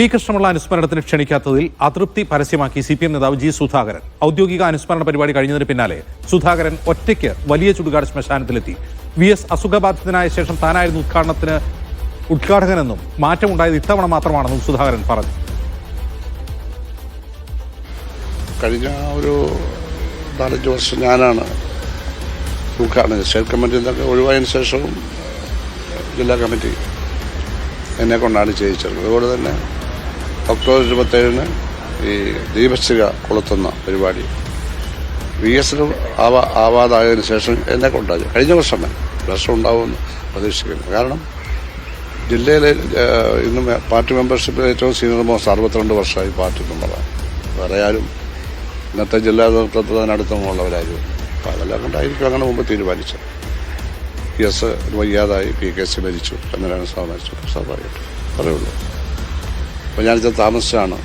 P Krishnapillai അനുസ്മരണത്തിന് ക്ഷണിക്കാത്തതിൽ അതൃപ്തി പരസ്യമാക്കി CPM നേതാവ് G Sudhakaran. ഔദ്യോഗിക അനുസ്മരണ പരിപാടി കഴിഞ്ഞതിന് പിന്നാലെ സുധാകരൻ ഒറ്റയ്ക്ക് വലിയ ചുടുകാട് ശ്മശാനത്തിലെത്തി. VS അസുഖബാധിതനായ ശേഷം താനായിരുന്നു ഉദ്ഘാടകനെന്നും മാറ്റമുണ്ടായത് ഇത്തവണ മാത്രമാണെന്നും സുധാകരൻ പറഞ്ഞു. കഴിഞ്ഞ ഒരു 4-5 വർഷം ഞാനാണ് ഉദ്ഘാടനം. സ്റ്റേറ്റ് കമ്മിറ്റിയിൽ നിന്നൊക്കെ ഒഴിവായതിനു ശേഷവും ജില്ലാ കമ്മിറ്റി എന്നെ കൊണ്ടാണ് ചെയ്യിച്ചത്. അതുകൊണ്ട് തന്നെ ഒക്ടോബർ 27-ന് ഈ ദീപശിഖ കൊളുത്തുന്ന പരിപാടി VS ആവാതായതിനു ശേഷം എന്നെ കൊണ്ടായി. കഴിഞ്ഞ വർഷം ഉണ്ടാവുമെന്ന് പ്രതീക്ഷിക്കുന്നു. കാരണം ജില്ലയിലെ ഇന്ന് പാർട്ടി മെമ്പർഷിപ്പിൽ ഏറ്റവും സീനിയർ മോസ്റ്റ് 62 വർഷമായി പാർട്ടി മെമ്പറാണ്. വേറെ ആരും ഇന്നത്തെ ജില്ലാ നേതൃത്വത്തിനടുത്തുമുള്ളവരായിരുന്നു. അപ്പോൾ അതെല്ലാം കൊണ്ടായിരിക്കും അങ്ങനെ മുമ്പ് തീരുമാനിച്ചത്. VS വയ്യാതായി, PKC മരിച്ചു, ചന്ദ്രനാരായണ സ്വാമി മരിച്ചു. സ്വാഭാവികമായിട്ടും പറയുള്ളൂ. അപ്പോൾ ഞാനിത് താമസിച്ചാണ്.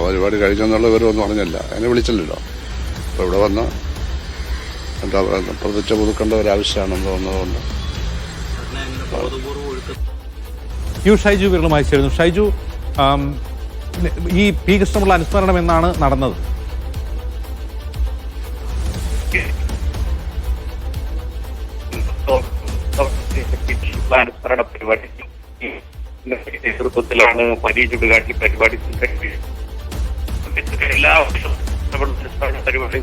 പരിപാടി കഴിഞ്ഞെന്നുള്ള വിവരമൊന്നും പറഞ്ഞില്ല, എന്നെ വിളിച്ചില്ലല്ലോ. അപ്പോൾ ഇവിടെ വന്ന് എന്താ പറയുക, പ്രതിജ്ഞ പുതുക്കേണ്ട ഒരാവശ്യമാണെന്ന് തോന്നുന്നതുകൊണ്ട്. ഷൈജു വിരളുമായി ചേരുന്നു. ഷൈജു, ഈ പി കൃഷ്ണപിള്ള അനുസ്മരണം എന്നാണ് നടന്നത്? അനുസ്മരണ പരിപാടി നേതൃത്വത്തിലാണ് വലിയ ചുടുകാട്ടി പരിപാടി എല്ലാ വർഷവും അനുസ്മരണ പരിപാടി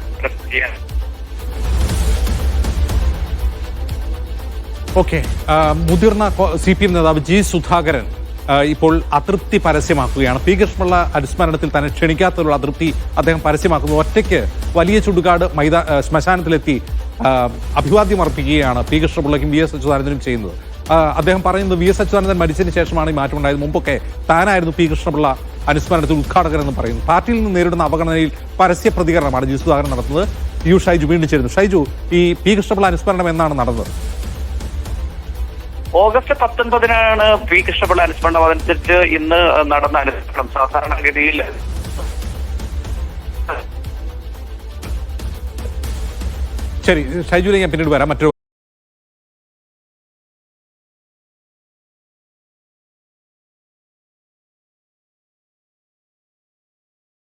ചെയ്യാൻ. ഓക്കെ, മുതിർന്ന CPM നേതാവ് ജി സുധാകരൻ ഇപ്പോൾ അതൃപ്തി പരസ്യമാക്കുകയാണ്. പി കൃഷ്ണപിള്ള അനുസ്മരണത്തിൽ തന്നെ ക്ഷണിക്കാത്തതിലുള്ള അതൃപ്തി അദ്ദേഹം പരസ്യമാക്കുന്നു. ഒറ്റയ്ക്ക് വലിയ ചുടുകാട് ശ്മശാനത്തിലെത്തി അഭിവാദ്യം അർപ്പിക്കുകയാണ് പി കൃഷ്ണപിള്ളയ്ക്കും VS അച്യുതാനന്ദനും ചെയ്യുന്നത്. അദ്ദേഹം പറയുന്നത് VS അച്യുതാനന്ദൻ മരിച്ചതിന് ശേഷമാണ് ഈ മാറ്റമുണ്ടായത്. മുമ്പൊക്കെ താനായിരുന്നു പി കൃഷ്ണപിള്ള അനുസ്മരണത്തിൽ ഉദ്ഘാടകരെന്ന് പറയുന്നു. പാർട്ടിയിൽ നിന്ന് നേരിടുന്ന അവഗണനയിൽ പരസ്യ പ്രതികരണമാണ് ജി സുധാകരൻ നടത്തുന്നത്. ഷൈജു വീണ്ടും ചേരുന്നു. ഷൈജു, ഈ പി കൃഷ്ണപിള്ള അനുസ്മരണം എന്നാണ് നടന്നത്? ഓഗസ്റ്റ് 19-നാണ് പി കൃഷ്ണപിള്ള അനുസ്മരണം. അതനുസരിച്ച് ഇന്ന് നടന്ന അനുസ്മരണം സാധാരണഗതിയിൽ ശരി, ഷൈജുവിനെ ഞാൻ പിന്നീട് വരാം. മറ്റൊരു